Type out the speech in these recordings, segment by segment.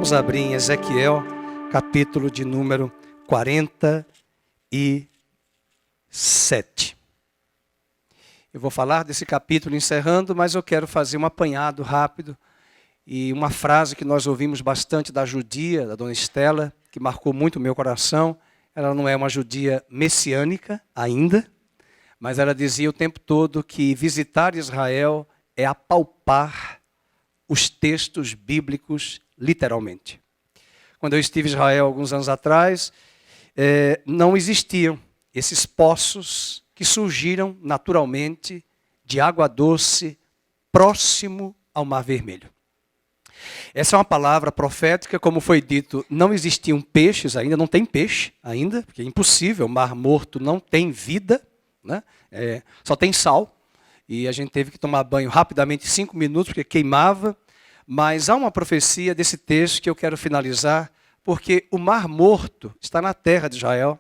Vamos abrir em Ezequiel, capítulo de número 47. Eu vou falar desse capítulo encerrando, mas eu quero fazer um apanhado rápido. E uma frase que nós ouvimos bastante da judia, da dona Estela, que marcou muito o meu coração. Ela não é uma judia messiânica ainda, mas ela dizia o tempo todo que visitar Israel é apalpar os textos bíblicos literalmente. Quando eu estive em Israel alguns anos atrás, não existiam esses poços que surgiram naturalmente de água doce próximo ao Mar Vermelho. Essa é uma palavra profética, como foi dito, não existiam peixes ainda, não tem peixe ainda, porque é impossível, o Mar Morto não tem vida, né? Só tem sal, e a gente teve que tomar banho rapidamente, 5 minutos, porque queimava. Mas há uma profecia desse texto que eu quero finalizar, porque o Mar Morto está na terra de Israel.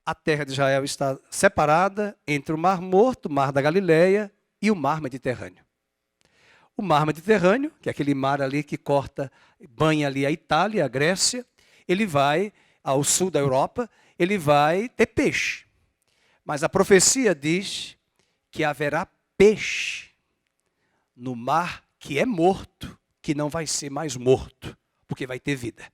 A terra de Israel está separada entre o Mar Morto, o Mar da Galileia e o Mar Mediterrâneo. O Mar Mediterrâneo, que é aquele mar ali que corta, banha ali a Itália, a Grécia, ele vai ao sul da Europa, ele vai ter peixe. Mas a profecia diz que haverá peixe no mar que é morto, que não vai ser mais morto, porque vai ter vida.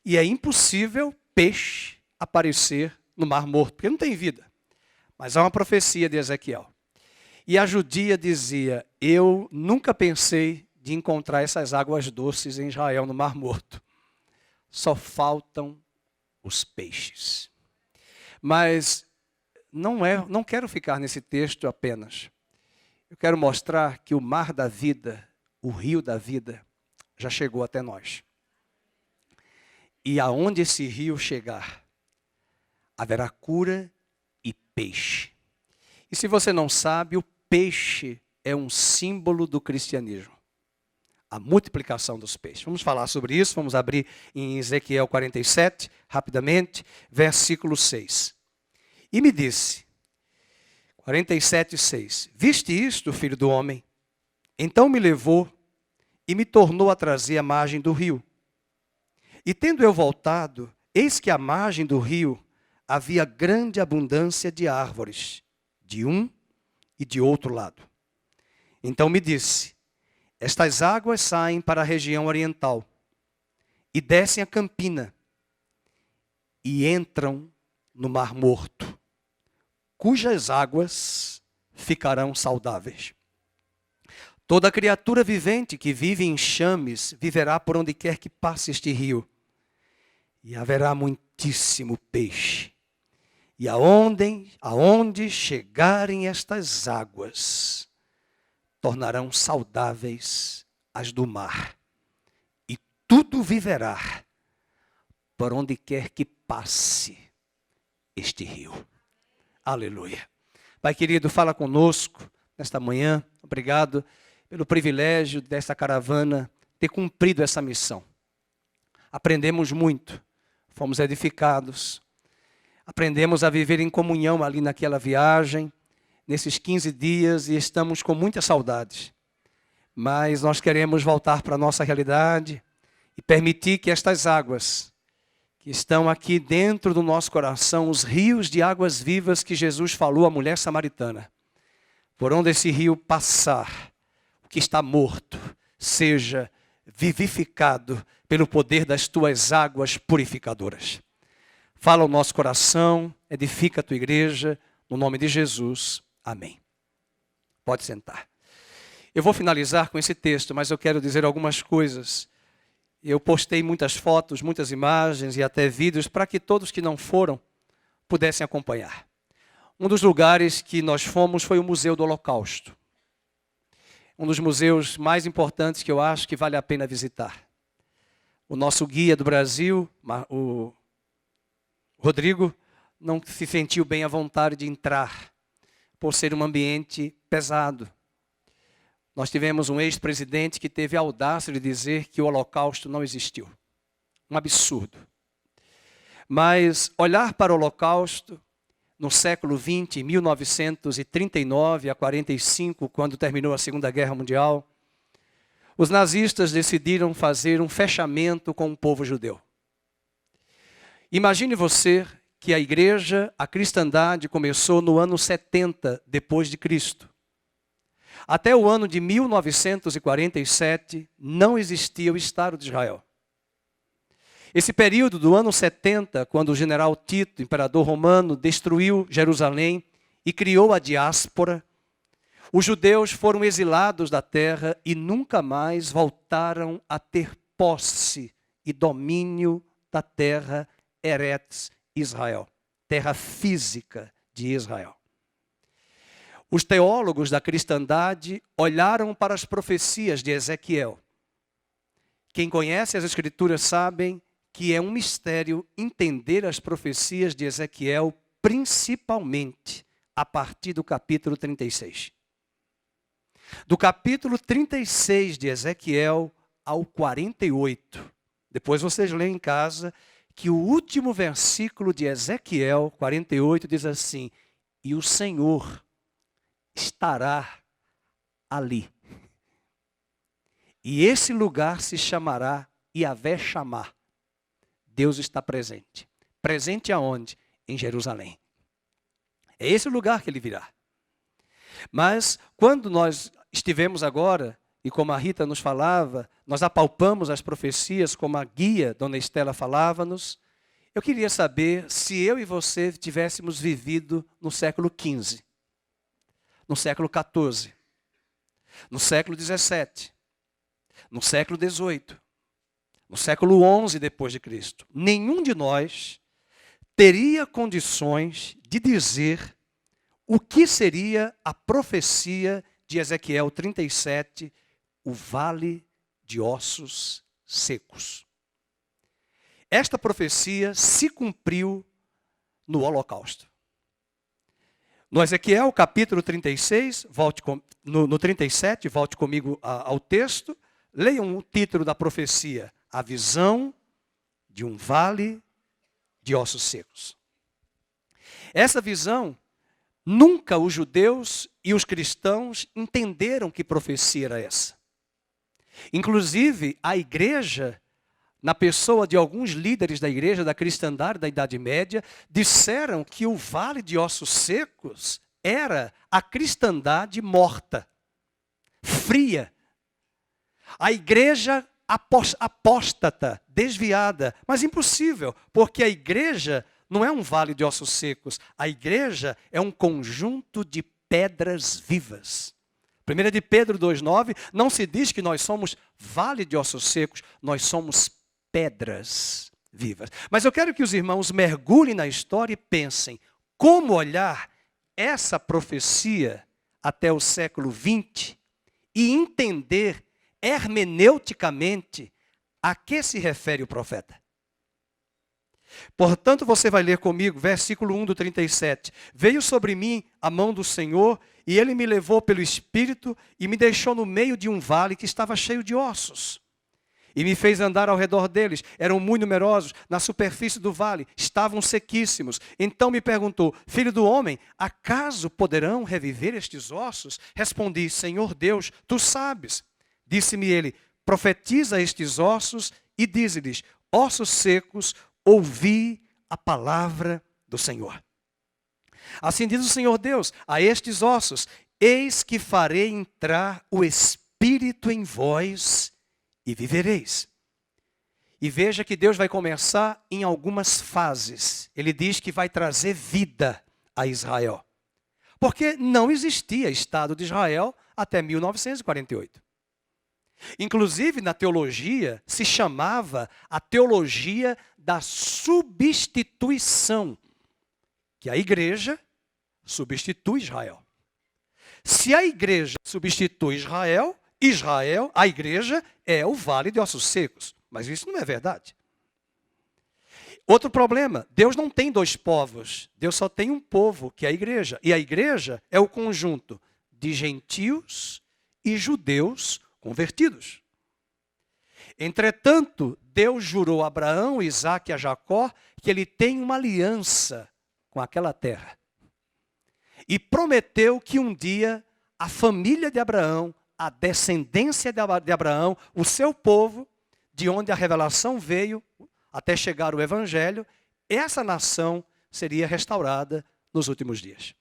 E é impossível peixe aparecer no Mar Morto, porque não tem vida. Mas há uma profecia de Ezequiel. E a judia dizia, eu nunca pensei de encontrar essas águas doces em Israel, no Mar Morto. Só faltam os peixes. Mas não quero ficar nesse texto apenas. Eu quero mostrar que o mar da vida, o rio da vida, já chegou até nós. E aonde esse rio chegar, haverá cura e peixe. E se você não sabe, o peixe é um símbolo do cristianismo. A multiplicação dos peixes. Vamos falar sobre isso, vamos abrir em Ezequiel 47, rapidamente, versículo 6. E me disse, 47:6. Viste isto, filho do homem? Então me levou e me tornou a trazer à margem do rio. E tendo eu voltado, eis que à margem do rio havia grande abundância de árvores, de um e de outro lado. Então me disse, estas águas saem para a região oriental e descem a Campina e entram no Mar Morto, cujas águas ficarão saudáveis. Toda criatura vivente que vive em enxames viverá por onde quer que passe este rio. E haverá muitíssimo peixe. E aonde chegarem estas águas, tornarão saudáveis as do mar. E tudo viverá por onde quer que passe este rio. Aleluia. Pai querido, fala conosco nesta manhã. Obrigado pelo privilégio desta caravana ter cumprido essa missão. Aprendemos muito, fomos edificados, aprendemos a viver em comunhão ali naquela viagem, nesses 15 dias, e estamos com muitas saudades. Mas nós queremos voltar para a nossa realidade e permitir que estas águas que estão aqui dentro do nosso coração, os rios de águas vivas que Jesus falou à mulher samaritana, por onde esse rio passar, o que está morto, seja vivificado pelo poder das tuas águas purificadoras. Fala ao nosso coração, edifica a tua igreja, no nome de Jesus. Amém. Pode sentar. Eu vou finalizar com esse texto, mas eu quero dizer algumas coisas. Eu postei muitas fotos, muitas imagens e até vídeos para que todos que não foram pudessem acompanhar. Um dos lugares que nós fomos foi o Museu do Holocausto. Um dos museus mais importantes que eu acho que vale a pena visitar. O nosso guia do Brasil, o Rodrigo, não se sentiu bem à vontade de entrar, por ser um ambiente pesado. Nós tivemos um ex-presidente que teve a audácia de dizer que o Holocausto não existiu. Um absurdo. Mas olhar para o Holocausto no século XX, em 1939 a 45, quando terminou a Segunda Guerra Mundial, os nazistas decidiram fazer um fechamento com o povo judeu. Imagine você que a igreja, a cristandade, começou no ano 70 depois de Cristo. Até o ano de 1947 não existia o Estado de Israel. Esse período do ano 70, quando o general Tito, imperador romano, destruiu Jerusalém e criou a diáspora, os judeus foram exilados da terra e nunca mais voltaram a ter posse e domínio da terra Eretz Israel, terra física de Israel. Os teólogos da cristandade olharam para as profecias de Ezequiel. Quem conhece as Escrituras sabem que é um mistério entender as profecias de Ezequiel, principalmente a partir do capítulo 36. Do capítulo 36 de Ezequiel ao 48. Depois vocês leem em casa que o último versículo de Ezequiel 48 diz assim: e o Senhor estará ali. E esse lugar se chamará Yahvé Chamar. Deus está presente. Presente aonde? Em Jerusalém. É esse o lugar que ele virá. Mas quando nós estivemos agora, e como a Rita nos falava, nós apalpamos as profecias como a guia, Dona Estela falava-nos, eu queria saber se eu e você tivéssemos vivido no século XV, no século XIV, no século XVII, no século XVIII, no século XI depois de Cristo. Nenhum de nós teria condições de dizer o que seria a profecia de Ezequiel 37, o vale de ossos secos. Esta profecia se cumpriu no Holocausto. No Ezequiel, capítulo 36, no 37, volte comigo ao texto, leiam o título da profecia: a visão de um vale de ossos secos. Essa visão, nunca os judeus e os cristãos entenderam que profecia era essa. Inclusive, a igreja, na pessoa de alguns líderes da igreja da cristandade da Idade Média, disseram que o vale de ossos secos era a cristandade morta, fria. A igreja apóstata, desviada, mas impossível, porque a igreja não é um vale de ossos secos, a igreja é um conjunto de pedras vivas. 1 de Pedro 2,9, não se diz que nós somos vale de ossos secos, nós somos pedras vivas. Mas eu quero que os irmãos mergulhem na história e pensem, como olhar essa profecia até o século XX e entender hermeneuticamente a que se refere o profeta. Portanto, você vai ler comigo, versículo 1 do 37. Veio sobre mim a mão do Senhor, e ele me levou pelo Espírito e me deixou no meio de um vale que estava cheio de ossos. E me fez andar ao redor deles. Eram muito numerosos, na superfície do vale, estavam sequíssimos. Então me perguntou: filho do homem, acaso poderão reviver estes ossos? Respondi: Senhor Deus, tu sabes. Disse-me ele: profetiza estes ossos e dize-lhes: ossos secos, ouvi a palavra do Senhor. Assim diz o Senhor Deus a estes ossos: eis que farei entrar o Espírito em vós e vivereis. E veja que Deus vai começar em algumas fases. Ele diz que vai trazer vida a Israel. Porque não existia Estado de Israel até 1948. Inclusive, na teologia, se chamava a teologia da substituição, que a igreja substitui Israel. Se a igreja substitui Israel, a igreja, é o vale de ossos secos. Mas isso não é verdade. Outro problema, Deus não tem dois povos, Deus só tem um povo, que é a igreja. E a igreja é o conjunto de gentios e judeus convertidos. Entretanto, Deus jurou a Abraão, Isaque e a Jacó que ele tem uma aliança com aquela terra. E prometeu que um dia a família de Abraão, a descendência de Abraão, o seu povo, de onde a revelação veio, até chegar o Evangelho, essa nação seria restaurada nos últimos dias.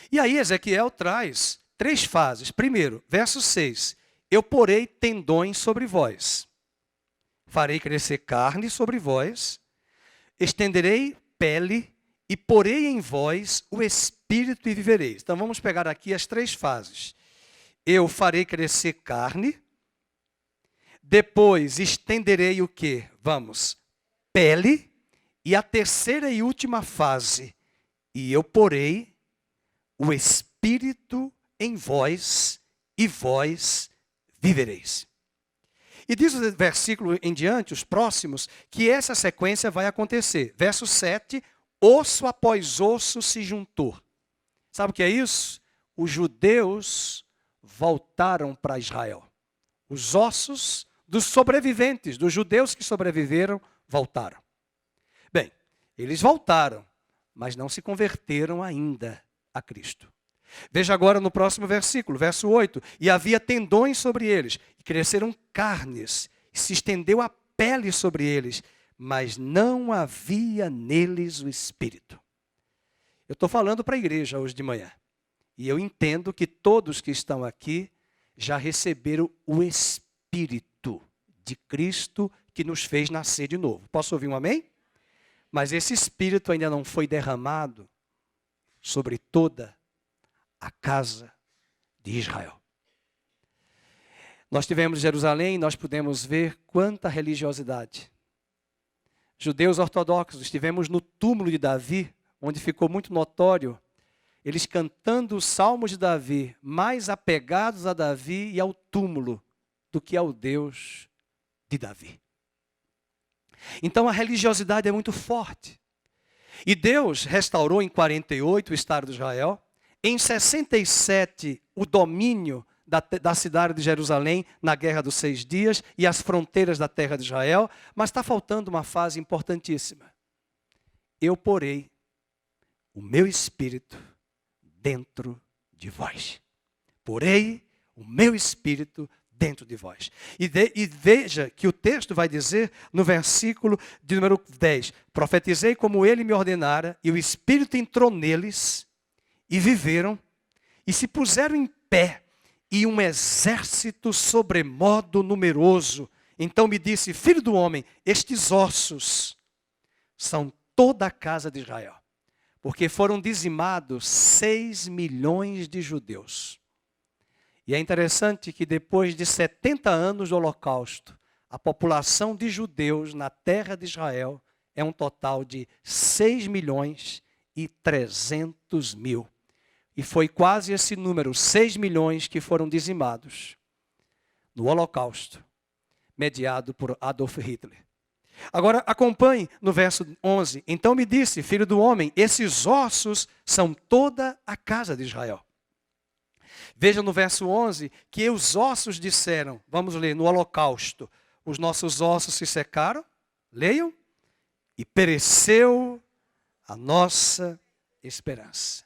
E aí Ezequiel traz 3 fases. Primeiro, verso 6. Eu porei tendões sobre vós, farei crescer carne sobre vós, estenderei pele e porei em vós o espírito e vivereis. Então vamos pegar aqui as 3 fases. Eu farei crescer carne, depois estenderei o quê? Vamos, pele, e a terceira e última fase, e eu porei o espírito em vós, e vós vivereis. E diz o versículo em diante, os próximos, que essa sequência vai acontecer. Verso 7, osso após osso se juntou. Sabe o que é isso? Os judeus voltaram para Israel. Os ossos dos sobreviventes, dos judeus que sobreviveram, voltaram. Bem, eles voltaram, mas não se converteram ainda a Cristo. Veja agora no próximo versículo, verso 8. E havia tendões sobre eles, e cresceram carnes, e se estendeu a pele sobre eles, mas não havia neles o Espírito. Eu estou falando para a igreja hoje de manhã, e eu entendo que todos que estão aqui já receberam o Espírito de Cristo que nos fez nascer de novo. Posso ouvir um amém? Mas esse Espírito ainda não foi derramado sobre toda a casa de Israel. Nós tivemos em Jerusalém, nós pudemos ver quanta religiosidade. Judeus ortodoxos, estivemos no túmulo de Davi, onde ficou muito notório, eles cantando os salmos de Davi, mais apegados a Davi e ao túmulo do que ao Deus de Davi. Então a religiosidade é muito forte. E Deus restaurou em 48 o Estado de Israel, em 67 o domínio da cidade de Jerusalém na Guerra dos 6 Dias e as fronteiras da terra de Israel, mas está faltando uma fase importantíssima. Eu porei o meu espírito dentro de vós. Porei o meu espírito dentro de vós. E veja que o texto vai dizer no versículo de número 10, profetizei como ele me ordenara, e o Espírito entrou neles, e viveram, e se puseram em pé, e um exército sobremodo numeroso. Então me disse, filho do homem, estes ossos são toda a casa de Israel, porque foram dizimados 6 milhões de judeus. E é interessante que depois de 70 anos do Holocausto, a população de judeus na terra de Israel é um total de 6 milhões e 300 mil. E foi quase esse número, 6 milhões, que foram dizimados no Holocausto, mediado por Adolf Hitler. Agora acompanhe no verso 11. Então me disse, filho do homem, esses ossos são toda a casa de Israel. Veja no verso 11 que os ossos disseram, vamos ler, no Holocausto, os nossos ossos se secaram, leiam, e pereceu a nossa esperança.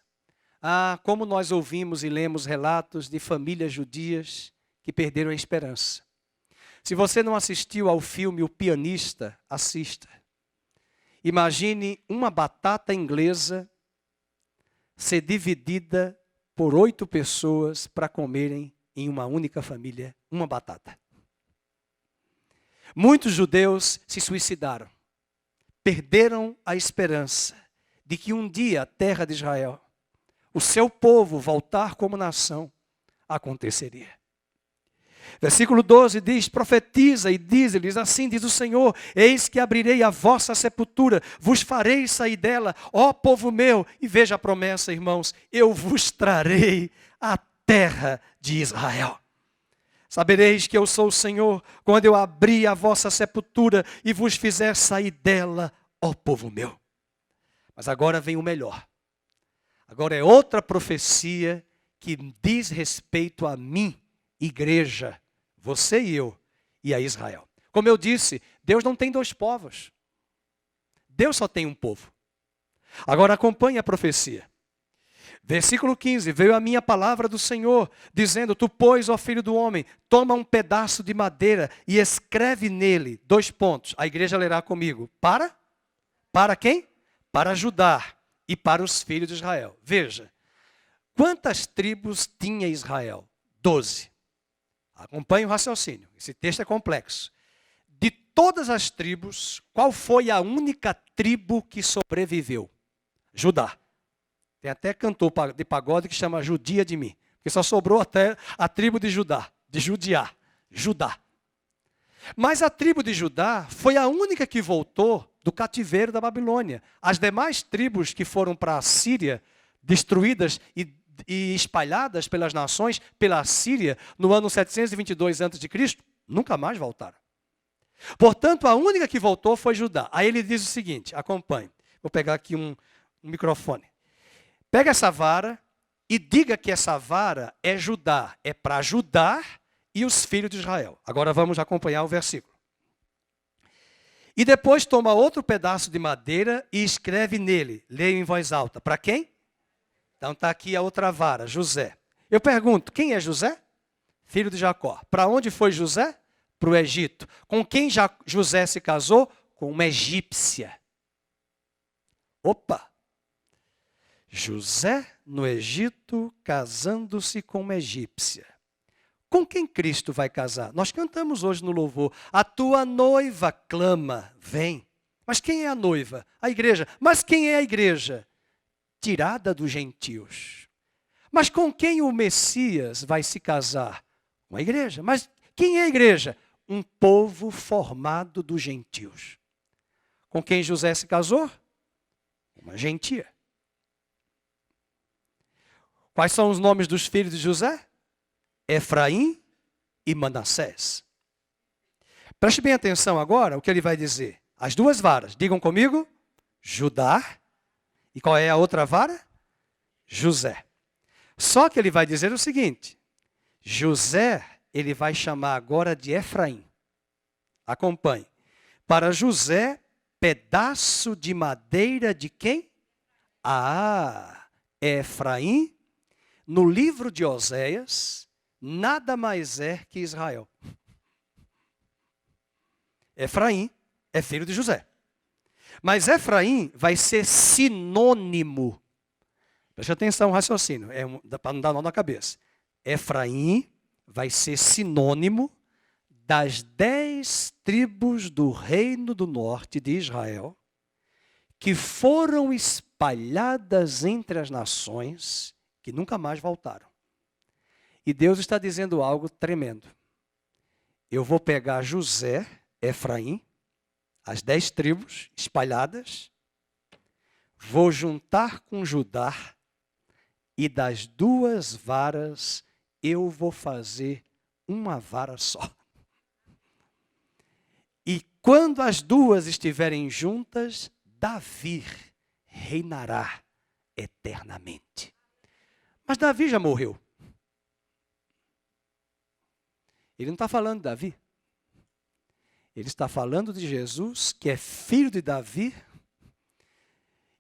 Ah, como nós ouvimos e lemos relatos de famílias judias que perderam a esperança. Se você não assistiu ao filme O Pianista, assista. Imagine uma batata inglesa ser dividida por 8 pessoas para comerem em uma única família uma batata. Muitos judeus se suicidaram. Perderam a esperança de que um dia a terra de Israel, o seu povo voltar como nação, aconteceria. Versículo 12 diz, profetiza e diz-lhes, assim diz o Senhor, eis que abrirei a vossa sepultura, vos farei sair dela, ó povo meu, e veja a promessa, irmãos, eu vos trarei a terra de Israel. Sabereis que eu sou o Senhor, quando eu abrir a vossa sepultura e vos fizer sair dela, ó povo meu. Mas agora vem o melhor. Agora é outra profecia que diz respeito a mim, igreja, você e eu, e a Israel. Como eu disse, Deus não tem 2 povos. Deus só tem um povo. Agora acompanhe a profecia. Versículo 15, veio a minha palavra do Senhor, dizendo, tu, pois, ó filho do homem, toma um pedaço de madeira e escreve nele, 2 pontos, a igreja lerá comigo, para quem? Para Judá e para os filhos de Israel. Veja, quantas tribos tinha Israel? 12. Acompanhe o raciocínio, esse texto é complexo. De todas as tribos, qual foi a única tribo que sobreviveu? Judá. Tem até cantor de pagode que chama Judia de mim. Porque só sobrou até a tribo de Judá, de Judiá, Judá. Mas a tribo de Judá foi a única que voltou do cativeiro da Babilônia. As demais tribos que foram para a Síria, destruídas e espalhadas pelas nações, pela Síria, no ano 722 a.C., nunca mais voltaram. Portanto, a única que voltou foi Judá. Aí ele diz o seguinte, acompanhe. Vou pegar aqui um microfone. Pega essa vara e diga que essa vara é Judá. É para Judá e os filhos de Israel. Agora vamos acompanhar o versículo. E depois toma outro pedaço de madeira e escreve nele. Leia em voz alta. Para quem? Então está aqui a outra vara, José. Eu pergunto, quem é José? Filho de Jacó. Para onde foi José? Para o Egito. Com quem José se casou? Com uma egípcia. Opa! José no Egito casando-se com uma egípcia. Com quem Cristo vai casar? Nós cantamos hoje no louvor. A tua noiva clama, vem. Mas quem é a noiva? A igreja. Mas quem é a igreja? Tirada dos gentios. Mas com quem o Messias vai se casar? Com a igreja. Mas quem é a igreja? Um povo formado dos gentios. Com quem José se casou? Uma gentia. Quais são os nomes dos filhos de José? Efraim e Manassés. Preste bem atenção agora o que ele vai dizer. As duas varas, digam comigo, Judá. E qual é a outra vara? José. Só que ele vai dizer o seguinte, José, ele vai chamar agora de Efraim. Acompanhe. Para José, pedaço de madeira de quem? Efraim. No livro de Oséias, nada mais é que Israel. Efraim é filho de José. Mas Efraim vai ser sinônimo. Preste atenção no raciocínio, para não dar nó na cabeça. Efraim vai ser sinônimo das 10 tribos do reino do norte de Israel, que foram espalhadas entre as nações, que nunca mais voltaram. E Deus está dizendo algo tremendo. Eu vou pegar José, Efraim, as 10 tribos espalhadas, vou juntar com Judá, e das 2 varas eu vou fazer uma vara só. E quando as 2 estiverem juntas, Davi reinará eternamente. Mas Davi já morreu. Ele não está falando de Davi. Ele está falando de Jesus, que é filho de Davi.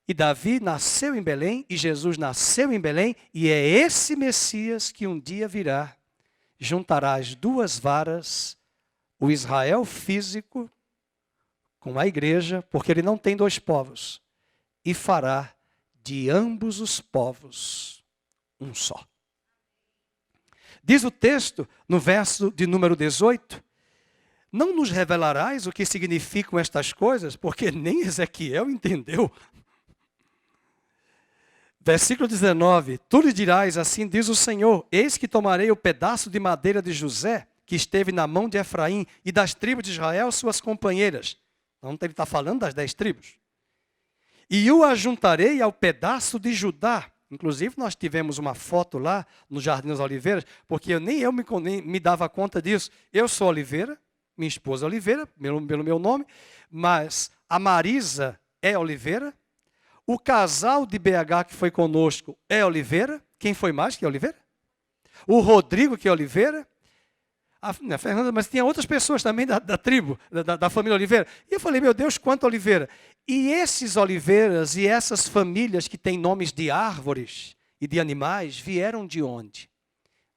E Davi nasceu em Belém, e Jesus nasceu em Belém, e é esse Messias que um dia virá, juntará as 2 varas, o Israel físico com a igreja, porque ele não tem 2 povos, e fará de ambos os povos um só. Diz o texto, no verso de número 18, não nos revelarás o que significam estas coisas, porque nem Ezequiel entendeu. Versículo 19, tu lhe dirás, assim diz o Senhor, eis que tomarei o pedaço de madeira de José, que esteve na mão de Efraim, e das tribos de Israel, suas companheiras. Então ele está falando das 10 tribos. E o ajuntarei ao pedaço de Judá. Inclusive, nós tivemos uma foto lá no Jardim das Oliveiras, porque nem eu me dava conta disso. Eu sou Oliveira, minha esposa é Oliveira, pelo meu nome, mas a Marisa é Oliveira. O casal de BH que foi conosco é Oliveira. Quem foi mais que é Oliveira? O Rodrigo, que é Oliveira. A Fernanda, mas tinha outras pessoas também da tribo, da família Oliveira. E eu falei, meu Deus, quanto Oliveira. E esses Oliveiras e essas famílias que têm nomes de árvores, e de animais vieram de onde?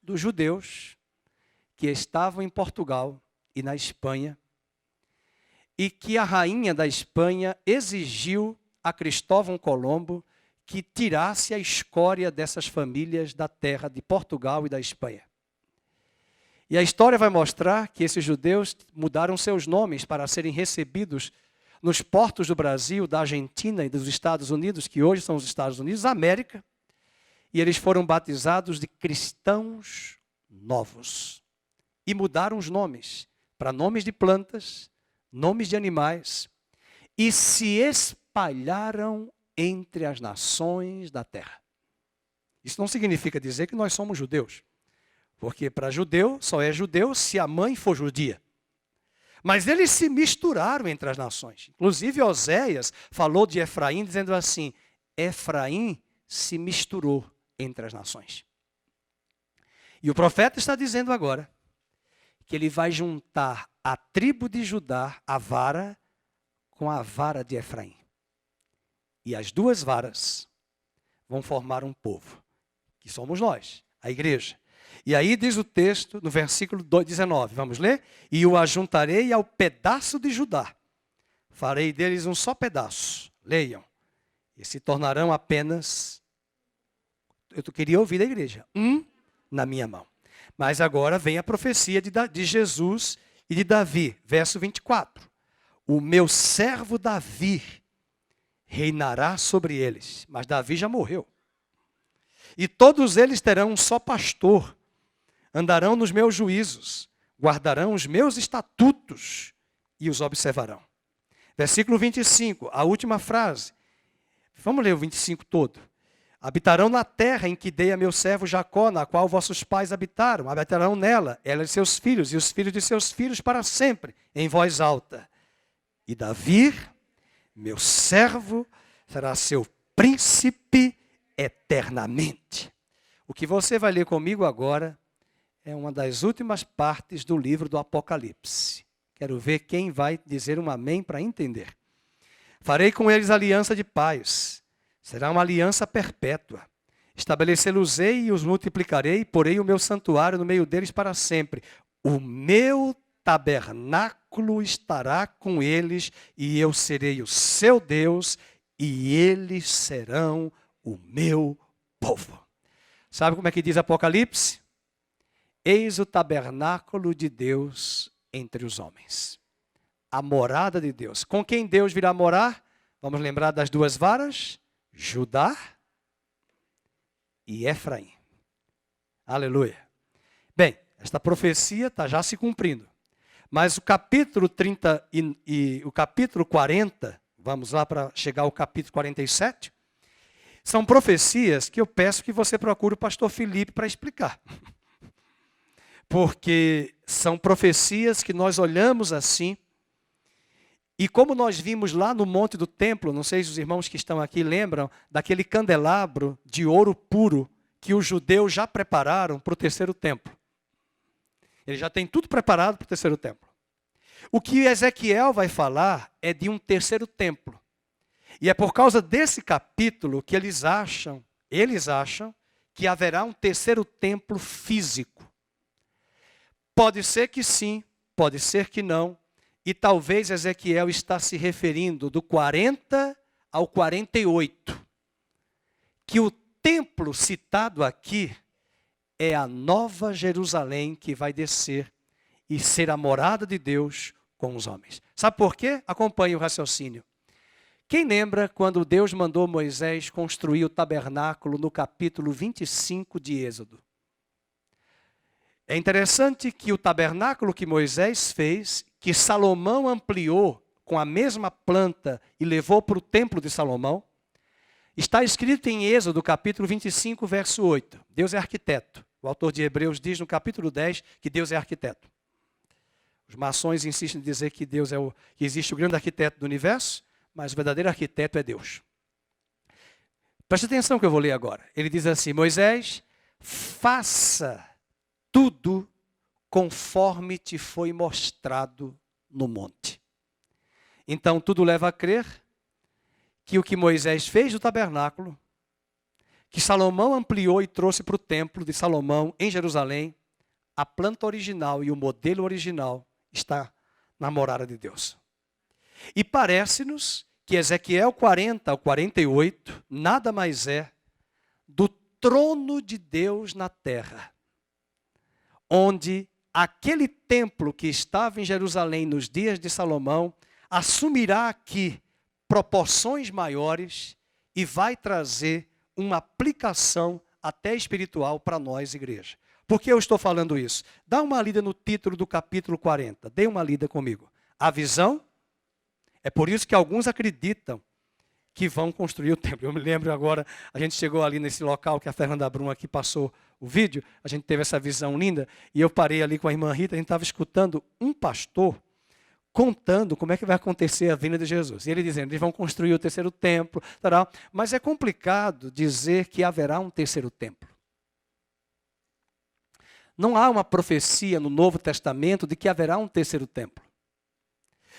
Dos judeus que estavam em Portugal e na Espanha, e que a rainha da Espanha exigiu a Cristóvão Colombo que tirasse a escória dessas famílias da terra de Portugal e da Espanha. E a história vai mostrar que esses judeus mudaram seus nomes para serem recebidos nos portos do Brasil, da Argentina e dos Estados Unidos, que hoje são os Estados Unidos da América, e eles foram batizados de cristãos novos. E mudaram os nomes para nomes de plantas, nomes de animais, e se espalharam entre as nações da terra. Isso não significa dizer que nós somos judeus, porque para judeu só é judeu se a mãe for judia. Mas eles se misturaram entre as nações. Inclusive Oséias falou de Efraim dizendo assim: Efraim se misturou entre as nações. E o profeta está dizendo agora que ele vai juntar a tribo de Judá, a vara, com a vara de Efraim. E as duas varas vão formar um povo, que somos nós, a igreja. E aí diz o texto, no versículo 19, vamos ler? E o ajuntarei ao pedaço de Judá, farei deles um só pedaço, leiam, e se tornarão apenas, eu queria ouvir da igreja, na minha mão. Mas agora vem a profecia de Jesus e de Davi, verso 24. O meu servo Davi reinará sobre eles. Mas Davi já morreu. E todos eles terão um só pastor. Andarão nos meus juízos. Guardarão os meus estatutos e os observarão. Versículo 25, a última frase. Vamos ler o 25 todo. Habitarão na terra em que dei a meu servo Jacó, na qual vossos pais habitaram. Habitarão nela, ela e seus filhos, e os filhos de seus filhos para sempre, em voz alta. E Davi, meu servo, será seu príncipe eternamente. O que você vai ler comigo agora é uma das últimas partes do livro do Apocalipse. Quero ver quem vai dizer um amém para entender. Farei com eles aliança de paz. Será uma aliança perpétua. Estabelecê-los-ei e os multiplicarei, porei o meu santuário no meio deles para sempre. O meu tabernáculo estará com eles, e eu serei o seu Deus, e eles serão o meu povo. Sabe como é que diz Apocalipse? Eis o tabernáculo de Deus entre os homens. A morada de Deus. Com quem Deus virá morar? Vamos lembrar das duas varas? Judá e Efraim. Aleluia. Bem, esta profecia está já se cumprindo. Mas o capítulo 30 e o capítulo 40, vamos lá para chegar ao capítulo 47, são profecias que eu peço que você procure o pastor Felipe para explicar. Porque são profecias que nós olhamos assim, e como nós vimos lá no Monte do Templo, não sei se os irmãos que estão aqui lembram, daquele candelabro de ouro puro que os judeus já prepararam para o terceiro templo. Ele já tem tudo preparado para o terceiro templo. O que Ezequiel vai falar é de um terceiro templo. E é por causa desse capítulo que eles acham que haverá um terceiro templo físico. Pode ser que sim, pode ser que não. E talvez Ezequiel está se referindo do 40 ao 48. Que o templo citado aqui é a nova Jerusalém que vai descer e ser a morada de Deus com os homens. Sabe por quê? Acompanhe o raciocínio. Quem lembra quando Deus mandou Moisés construir o tabernáculo no capítulo 25 de Êxodo? É interessante que o tabernáculo que Moisés fez, que Salomão ampliou com a mesma planta e levou para o templo de Salomão, está escrito em Êxodo, capítulo 25, verso 8. Deus é arquiteto. O autor de Hebreus diz no capítulo 10 que Deus é arquiteto. Os maçons insistem em dizer que Deus que existe o grande arquiteto do universo, mas o verdadeiro arquiteto é Deus. Preste atenção que eu vou ler agora. Ele diz assim: Moisés, faça tudo conforme te foi mostrado no monte. Então tudo leva a crer que o que Moisés fez no tabernáculo, que Salomão ampliou e trouxe para o templo de Salomão em Jerusalém, a planta original e o modelo original está na morada de Deus. E parece-nos que Ezequiel 40 ao 48 nada mais é do trono de Deus na terra, onde aquele templo que estava em Jerusalém nos dias de Salomão assumirá aqui proporções maiores e vai trazer uma aplicação até espiritual para nós, igreja. Por que eu estou falando isso? Dá uma lida no título do capítulo 40. Dê uma lida comigo. A visão. É por isso que alguns acreditam que vão construir o templo. Eu me lembro agora, a gente chegou ali nesse local que a Fernanda Brum aqui passou o vídeo, a gente teve essa visão linda, e eu parei ali com a irmã Rita, a gente estava escutando um pastor contando como é que vai acontecer a vinda de Jesus. E ele dizendo, eles vão construir o terceiro templo, tará. Mas é complicado dizer que haverá um terceiro templo. Não há uma profecia no Novo Testamento de que haverá um terceiro templo.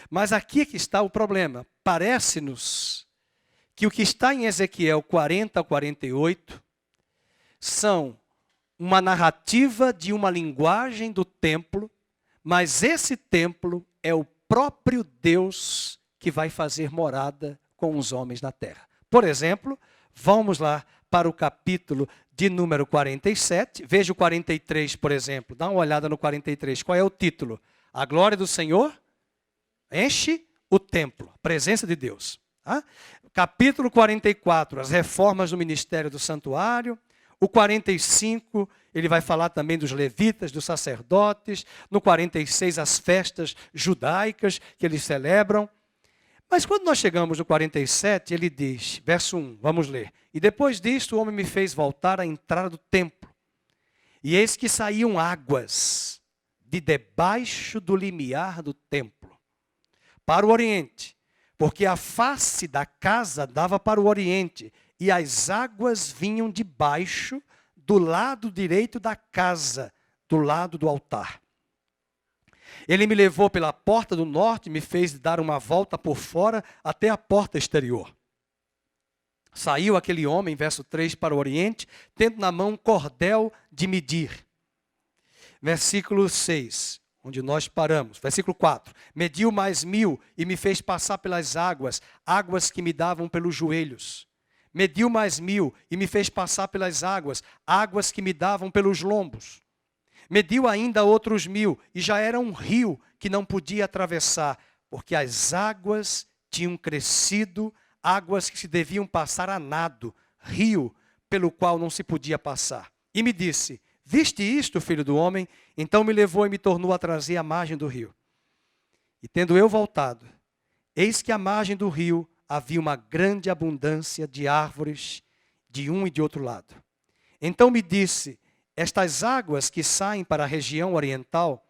Mas aqui é que está o problema. Parece-nos que o que está em Ezequiel 40 a 48 são uma narrativa de uma linguagem do templo, mas esse templo é o próprio Deus que vai fazer morada com os homens na terra. Por exemplo, vamos lá para o capítulo de número 47. Veja o 43, por exemplo. Dá uma olhada no 43. Qual é o título? A glória do Senhor enche o templo. A presença de Deus. Capítulo 44. As reformas do ministério do santuário. O 45, ele vai falar também dos levitas, dos sacerdotes. No 46, as festas judaicas que eles celebram. Mas quando nós chegamos no 47, ele diz, verso 1, vamos ler. E depois disto o homem me fez voltar à entrada do templo. E eis que saíam águas de debaixo do limiar do templo, para o oriente. Porque a face da casa dava para o oriente, e as águas vinham de baixo, do lado direito da casa, do lado do altar. Ele me levou pela porta do norte e me fez dar uma volta por fora até a porta exterior. Saiu aquele homem, verso 3, para o oriente, tendo na mão um cordel de medir. Versículo 6, onde nós paramos. Versículo 4. Mediu mais 1000 e me fez passar pelas águas, águas que me davam pelos joelhos. Mediu mais 1000 e me fez passar pelas águas, águas que me davam pelos lombos. Mediu ainda outros 1000 e já era um rio que não podia atravessar, porque as águas tinham crescido, águas que se deviam passar a nado, rio pelo qual não se podia passar. E me disse, viste isto, filho do homem? Então me levou e me tornou a trazer à margem do rio. E tendo eu voltado, eis que à margem do rio havia uma grande abundância de árvores de um e de outro lado. Então me disse, estas águas que saem para a região oriental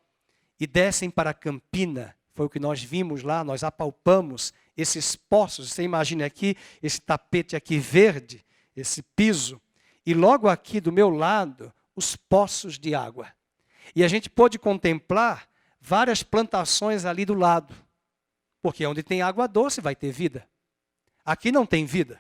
e descem para a campina, foi o que nós vimos lá, nós apalpamos esses poços. Você imagina aqui, esse tapete aqui verde, esse piso, e logo aqui do meu lado, os poços de água. E a gente pôde contemplar várias plantações ali do lado, porque onde tem água doce vai ter vida. Aqui não tem vida.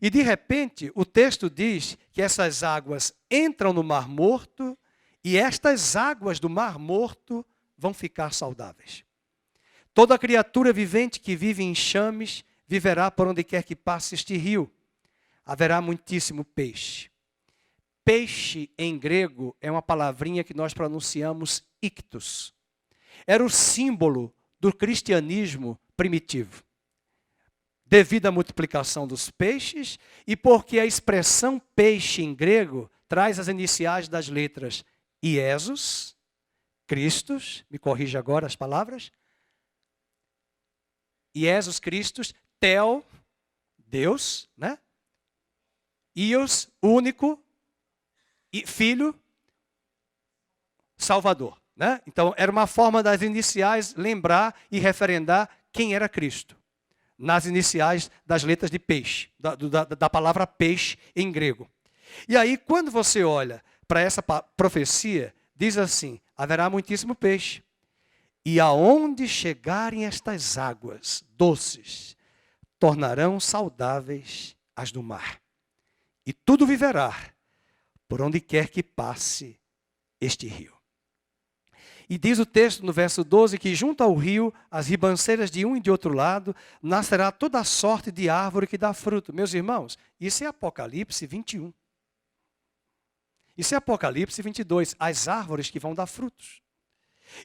E de repente, o texto diz que essas águas entram no Mar Morto e estas águas do Mar Morto vão ficar saudáveis. Toda criatura vivente que vive em enxames viverá por onde quer que passe este rio. Haverá muitíssimo peixe. Peixe em grego é uma palavrinha que nós pronunciamos ictus. Era o símbolo do cristianismo primitivo. Devido à multiplicação dos peixes e porque a expressão peixe em grego traz as iniciais das letras Iesus, Christus, me corrija agora as palavras, Iesus Christus, Theo, Deus, né? Ios, único, e Filho, Salvador, né? Então era uma forma das iniciais lembrar e referendar quem era Cristo. Nas iniciais das letras de peixe, da palavra peixe em grego. E aí, quando você olha para essa profecia, diz assim, haverá muitíssimo peixe. E aonde chegarem estas águas doces, tornarão saudáveis as do mar. e tudo viverá por onde quer que passe este rio. E diz o texto no verso 12 que junto ao rio, as ribanceiras de um e de outro lado, nascerá toda a sorte de árvore que dá fruto. Meus irmãos, isso é Apocalipse 21. Isso é Apocalipse 22, as árvores que vão dar frutos.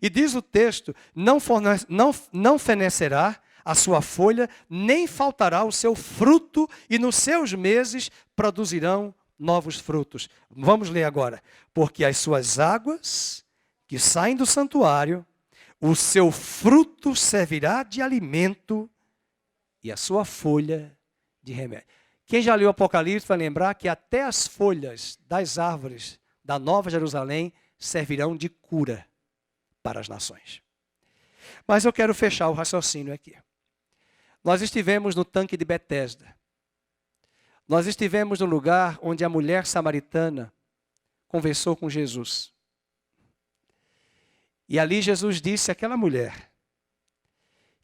E diz o texto, não fenecerá a sua folha, nem faltará o seu fruto, e nos seus meses produzirão novos frutos. Vamos ler agora. Porque as suas águas que saem do santuário, o seu fruto servirá de alimento e a sua folha de remédio. Quem já leu o Apocalipse vai lembrar que até as folhas das árvores da Nova Jerusalém servirão de cura para as nações. Mas eu quero fechar o raciocínio aqui. Nós estivemos no tanque de Betesda. Nós estivemos no lugar onde a mulher samaritana conversou com Jesus. E ali Jesus disse àquela mulher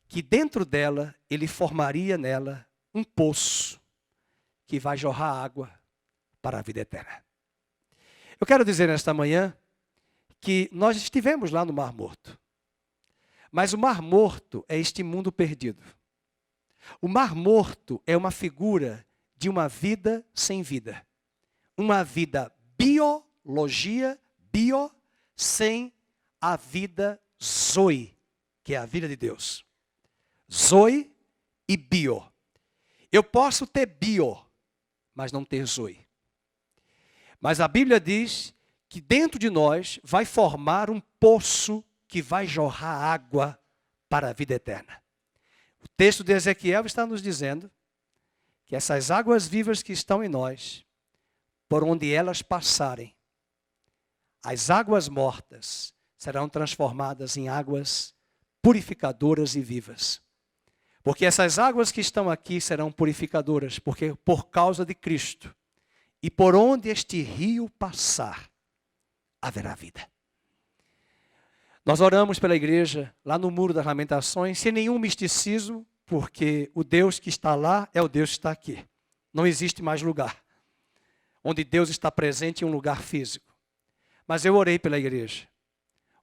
que dentro dela, ele formaria nela um poço que vai jorrar água para a vida eterna. Eu quero dizer nesta manhã que nós estivemos lá no Mar Morto. Mas o Mar Morto é este mundo perdido. O Mar Morto é uma figura de uma vida sem vida. Uma vida biologia, sem a vida zoe, que é a vida de Deus. Zoe e bio. Eu posso ter bio, mas não ter zoe. Mas a Bíblia diz que dentro de nós vai formar um poço que vai jorrar água para a vida eterna. O texto de Ezequiel está nos dizendo que essas águas vivas que estão em nós, por onde elas passarem, as águas mortas serão transformadas em águas purificadoras e vivas. Porque essas águas que estão aqui serão purificadoras, porque por causa de Cristo. E por onde este rio passar, haverá vida. Nós oramos pela igreja, lá no Muro das Lamentações, sem nenhum misticismo, porque o Deus que está lá é o Deus que está aqui. Não existe mais lugar onde Deus está presente em um lugar físico. Mas eu orei pela igreja.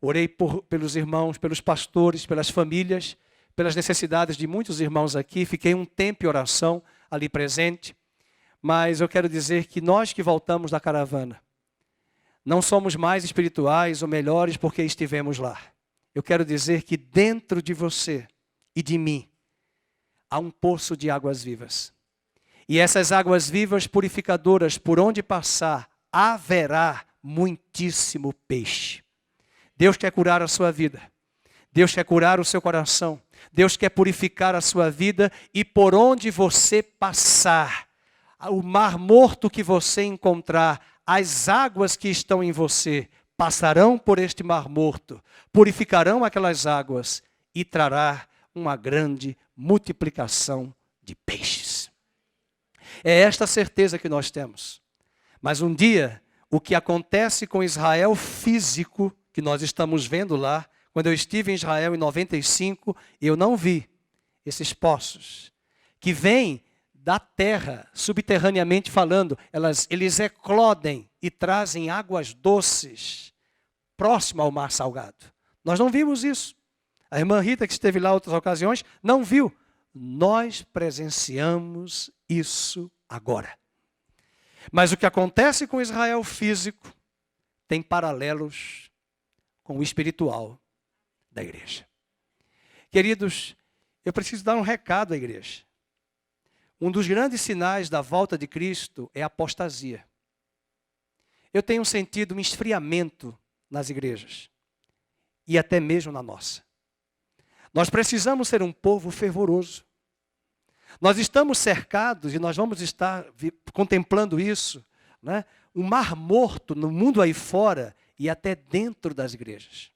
Orei pelos irmãos, pelos pastores, pelas famílias, pelas necessidades de muitos irmãos aqui. Fiquei um tempo em oração ali presente. Mas eu quero dizer que nós que voltamos da caravana, não somos mais espirituais ou melhores porque estivemos lá. Eu quero dizer que dentro de você e de mim, há um poço de águas vivas. E essas águas vivas purificadoras, por onde passar, haverá muitíssimo peixe. Deus quer curar a sua vida. Deus quer curar o seu coração. Deus quer purificar a sua vida e por onde você passar, o mar morto que você encontrar, as águas que estão em você, passarão por este mar morto, purificarão aquelas águas e trará uma grande multiplicação de peixes. É esta certeza que nós temos. Mas um dia, o que acontece com Israel físico, que nós estamos vendo lá, quando eu estive em Israel em 95, eu não vi esses poços que vêm da terra, subterraneamente falando, eles eclodem e trazem águas doces próximo ao mar salgado. Nós não vimos isso. A irmã Rita, que esteve lá em outras ocasiões, não viu. Nós presenciamos isso agora. Mas o que acontece com Israel físico tem paralelos com o espiritual da igreja. Queridos, eu preciso dar um recado à igreja. Um dos grandes sinais da volta de Cristo é a apostasia. Eu tenho sentido um esfriamento nas igrejas e até mesmo na nossa. Nós precisamos ser um povo fervoroso. Nós estamos cercados, e nós vamos estar contemplando isso, né? Um mar morto no mundo aí fora e até dentro das igrejas.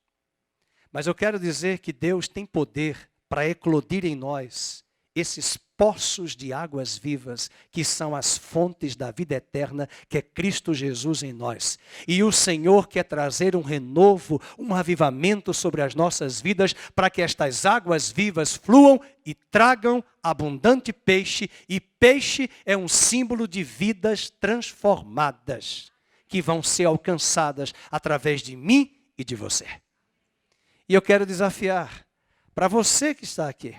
Mas eu quero dizer que Deus tem poder para eclodir em nós esses poços de águas vivas, que são as fontes da vida eterna, que é Cristo Jesus em nós. E o Senhor quer trazer um renovo, um avivamento sobre as nossas vidas, para que estas águas vivas fluam e tragam abundante peixe, e peixe é um símbolo de vidas transformadas, que vão ser alcançadas através de mim e de você. E eu quero desafiar, para você que está aqui,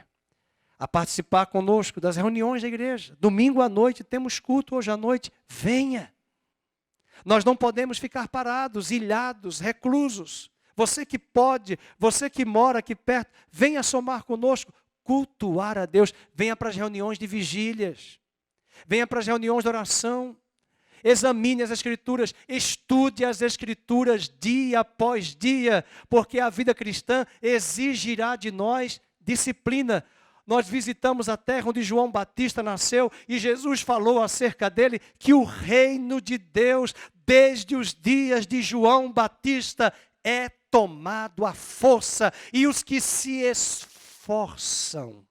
a participar conosco das reuniões da igreja. Domingo à noite temos culto, hoje à noite, venha. Nós não podemos ficar parados, ilhados, reclusos. Você que pode, você que mora aqui perto, venha somar conosco, cultuar a Deus. Venha para as reuniões de vigílias, venha para as reuniões de oração. Examine as Escrituras, estude as Escrituras dia após dia, porque a vida cristã exigirá de nós disciplina. Nós visitamos a terra onde João Batista nasceu e Jesus falou acerca dele que o reino de Deus, desde os dias de João Batista, é tomado à força, e os que se esforçam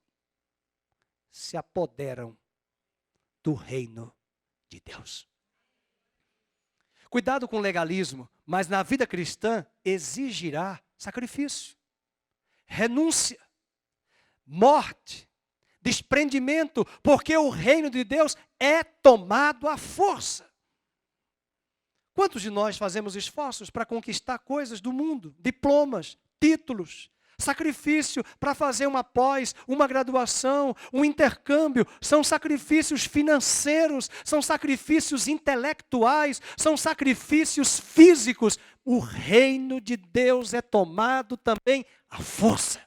se apoderam do reino de Deus. Cuidado com o legalismo, mas na vida cristã exigirá sacrifício, renúncia, morte, desprendimento, porque o reino de Deus é tomado à força. Quantos de nós fazemos esforços para conquistar coisas do mundo? Diplomas, títulos, sacrifício para fazer uma pós, uma graduação, um intercâmbio. São sacrifícios financeiros, são sacrifícios intelectuais, são sacrifícios físicos. O reino de Deus é tomado também à força.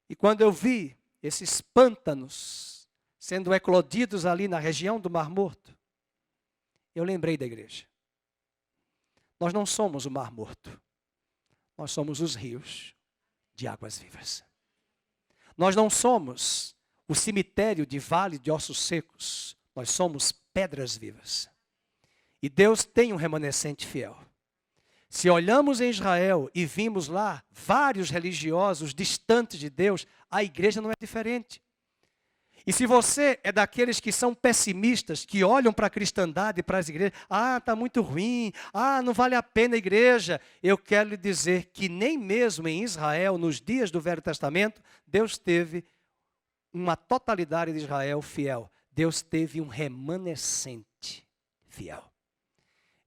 E quando eu vi esses pântanos sendo eclodidos ali na região do Mar Morto, eu lembrei da igreja. Nós não somos o Mar Morto, nós somos os rios de águas vivas. Nós não somos o cemitério de vale de ossos secos, nós somos pedras vivas. E Deus tem um remanescente fiel. Se olhamos em Israel e vimos lá vários religiosos distantes de Deus, a igreja não é diferente. E se você é daqueles que são pessimistas, que olham para a cristandade e para as igrejas, está muito ruim, não vale a pena a igreja, eu quero lhe dizer que nem mesmo em Israel, nos dias do Velho Testamento, Deus teve uma totalidade de Israel fiel. Deus teve um remanescente fiel.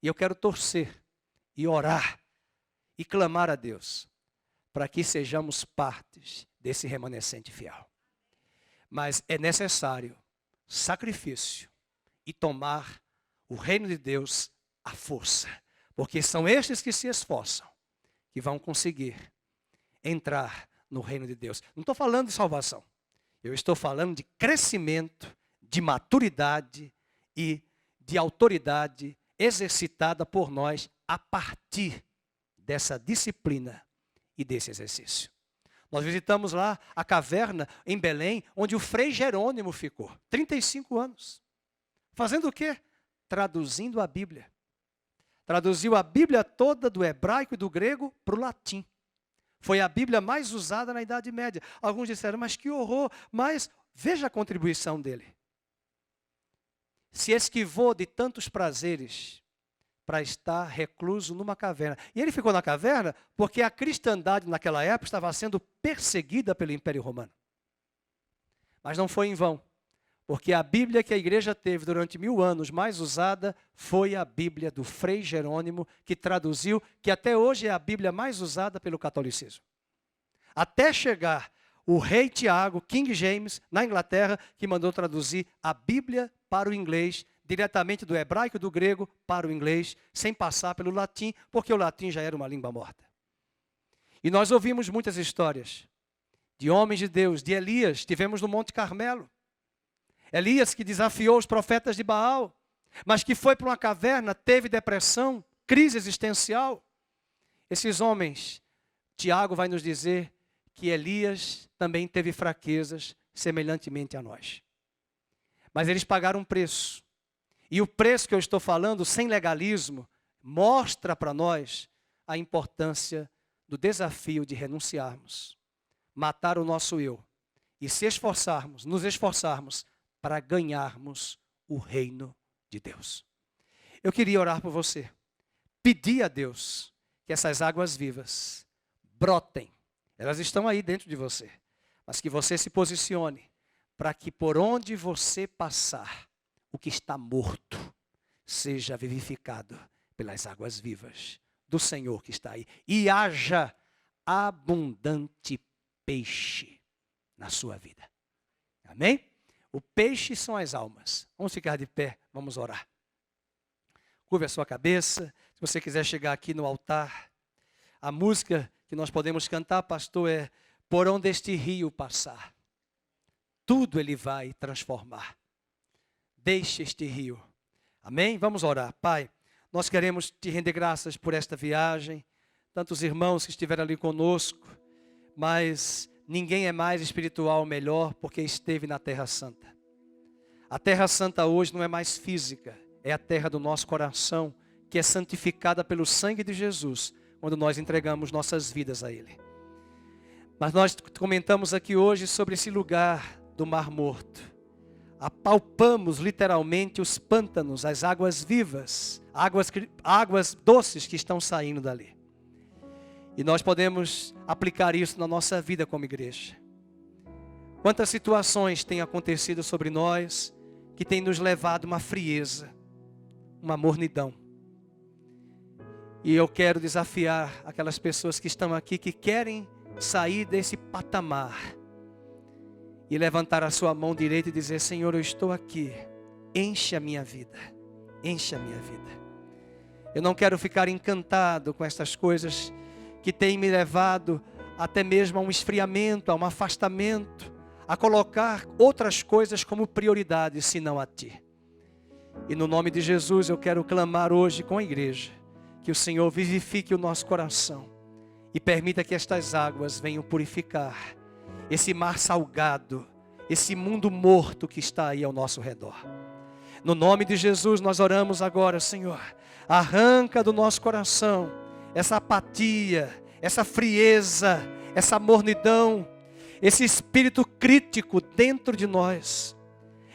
E eu quero torcer e orar e clamar a Deus para que sejamos partes desse remanescente fiel. Mas é necessário sacrifício e tomar o reino de Deus à força, porque são estes que se esforçam que vão conseguir entrar no reino de Deus. Não estou falando de salvação, eu estou falando de crescimento, de maturidade e de autoridade exercitada por nós a partir dessa disciplina e desse exercício. Nós visitamos lá a caverna em Belém, onde o Frei Jerônimo ficou, 35 anos. Fazendo o quê? Traduzindo a Bíblia. Traduziu a Bíblia toda do hebraico e do grego para o latim. Foi a Bíblia mais usada na Idade Média. Alguns disseram, mas que horror, mas veja a contribuição dele. Se esquivou de tantos prazeres para estar recluso numa caverna. E ele ficou na caverna porque a cristandade naquela época estava sendo perseguida pelo Império Romano. Mas não foi em vão, porque a Bíblia que a igreja teve durante 1000 anos mais usada foi a Bíblia do Frei Jerônimo, que traduziu, que até hoje é a Bíblia mais usada pelo catolicismo. Até chegar o rei Tiago, King James, na Inglaterra, que mandou traduzir a Bíblia para o inglês, diretamente do hebraico e do grego para o inglês, sem passar pelo latim, porque o latim já era uma língua morta. E nós ouvimos muitas histórias de homens de Deus, de Elias, tivemos no Monte Carmelo. Elias que desafiou os profetas de Baal, mas que foi para uma caverna, teve depressão, crise existencial. Esses homens, Tiago vai nos dizer que Elias também teve fraquezas semelhantemente a nós. Mas eles pagaram um preço. E o preço que eu estou falando, sem legalismo, mostra para nós a importância do desafio de renunciarmos, matar o nosso eu e nos esforçarmos para ganharmos o reino de Deus. Eu queria orar por você, pedir a Deus que essas águas vivas brotem. Elas estão aí dentro de você, mas que você se posicione para que por onde você passar, o que está morto seja vivificado pelas águas vivas do Senhor que está aí. E haja abundante peixe na sua vida. Amém? O peixe são as almas. Vamos ficar de pé, vamos orar. Curve a sua cabeça. Se você quiser chegar aqui no altar, a música que nós podemos cantar, pastor, é Por onde este rio passar, tudo ele vai transformar. Deixe este rio. Amém? Vamos orar. Pai, nós queremos te render graças por esta viagem, tantos irmãos que estiveram ali conosco, mas ninguém é mais espiritual ou melhor porque esteve na Terra Santa. A Terra Santa hoje não é mais física, é a terra do nosso coração, que é santificada pelo sangue de Jesus, quando nós entregamos nossas vidas a Ele. Mas nós comentamos aqui hoje sobre esse lugar do Mar Morto. Apalpamos literalmente os pântanos, as águas vivas, águas doces que estão saindo dali. E nós podemos aplicar isso na nossa vida como igreja. Quantas situações têm acontecido sobre nós que têm nos levado a uma frieza, uma mornidão. E eu quero desafiar aquelas pessoas que estão aqui, que querem sair desse patamar e levantar a sua mão direita e dizer: Senhor, eu estou aqui, enche a minha vida, enche a minha vida. Eu não quero ficar encantado com estas coisas que têm me levado até mesmo a um esfriamento, a um afastamento, a colocar outras coisas como prioridade, senão a Ti. E no nome de Jesus eu quero clamar hoje com a igreja, que o Senhor vivifique o nosso coração e permita que estas águas venham purificar esse mar salgado, esse mundo morto que está aí ao nosso redor. No nome de Jesus nós oramos agora, Senhor, arranca do nosso coração essa apatia, essa frieza, essa mornidão, esse espírito crítico dentro de nós.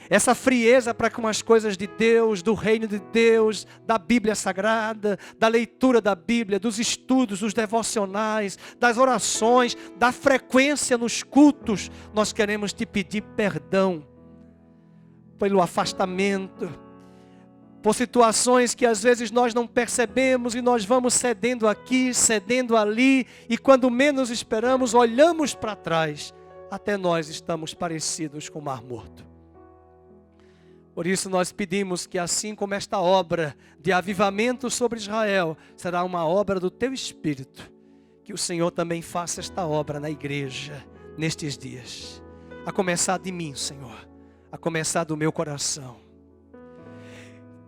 Essa frieza para com as coisas de Deus, do reino de Deus, da Bíblia Sagrada, da leitura da Bíblia, dos estudos, dos devocionais, das orações, da frequência nos cultos. Nós queremos te pedir perdão pelo afastamento, por situações que às vezes nós não percebemos e nós vamos cedendo aqui, cedendo ali, e quando menos esperamos, olhamos para trás, até nós estamos parecidos com o Mar Morto. Por isso nós pedimos que assim como esta obra de avivamento sobre Israel será uma obra do Teu Espírito, que o Senhor também faça esta obra na igreja nestes dias. A começar de mim, Senhor, a começar do meu coração.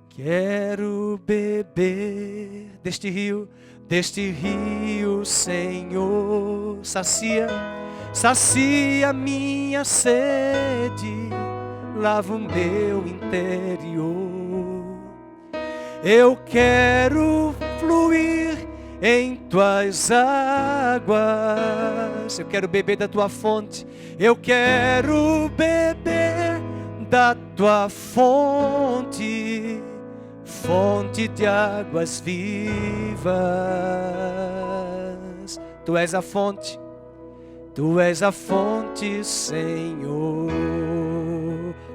Quero beber deste rio, Senhor, sacia minha sede. Lava o meu interior. Eu quero fluir em tuas águas. Eu quero beber da tua fonte. Eu quero beber da tua fonte, fonte de águas vivas. Tu és a fonte. Tu és a fonte, Senhor.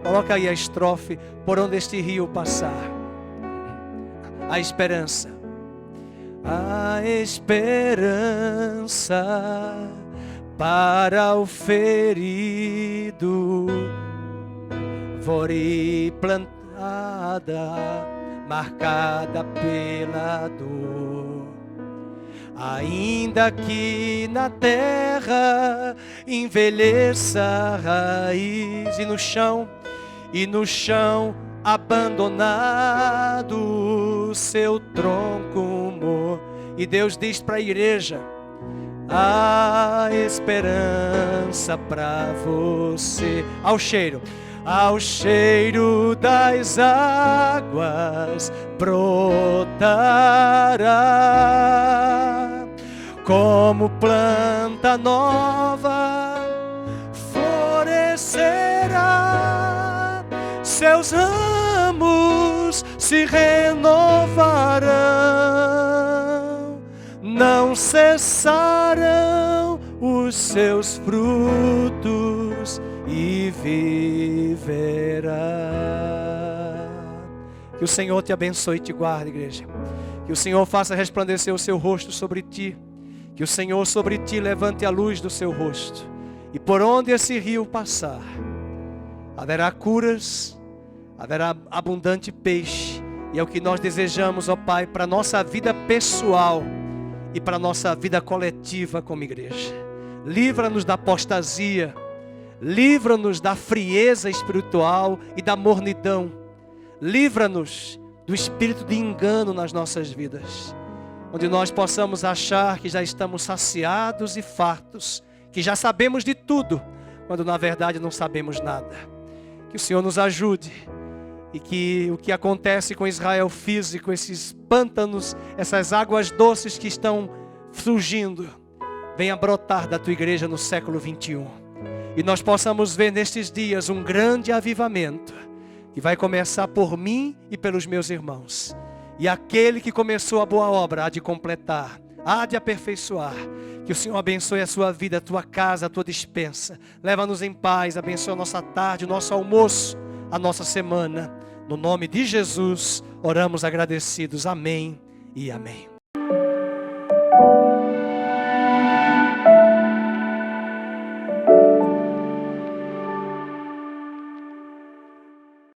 Coloca aí a estrofe, por onde este rio passar. A esperança. A esperança para o ferido. Flore plantada, marcada pela dor. Ainda que na terra envelheça a raiz e no chão abandonado seu tronco. E Deus diz para a igreja: a esperança para você. Ao cheiro das águas brotará, como planta nova, florescerá. seus ramos se renovarão, não cessarão os seus frutos e viverá. Que o Senhor te abençoe e te guarde, igreja. Que o Senhor faça resplandecer o seu rosto sobre ti. Que o Senhor sobre ti levante a luz do seu rosto. E por onde esse rio passar, haverá curas, haverá abundante peixe. E é o que nós desejamos, ó Pai, para a nossa vida pessoal e para a nossa vida coletiva como igreja. Livra-nos da apostasia, livra-nos da frieza espiritual e da mornidão. Livra-nos do espírito de engano nas nossas vidas, onde nós possamos achar que já estamos saciados e fartos, que já sabemos de tudo, quando na verdade não sabemos nada. Que o Senhor nos ajude e que o que acontece com Israel físico, esses pântanos, essas águas doces que estão surgindo, venha brotar da tua igreja no século 21. E nós possamos ver nestes dias um grande avivamento, que vai começar por mim e pelos meus irmãos. E aquele que começou a boa obra há de completar, há de aperfeiçoar. Que o Senhor abençoe a sua vida, a tua casa, a tua despensa. Leva-nos em paz, abençoe a nossa tarde, o nosso almoço, a nossa semana. No nome de Jesus, oramos agradecidos. Amém e amém.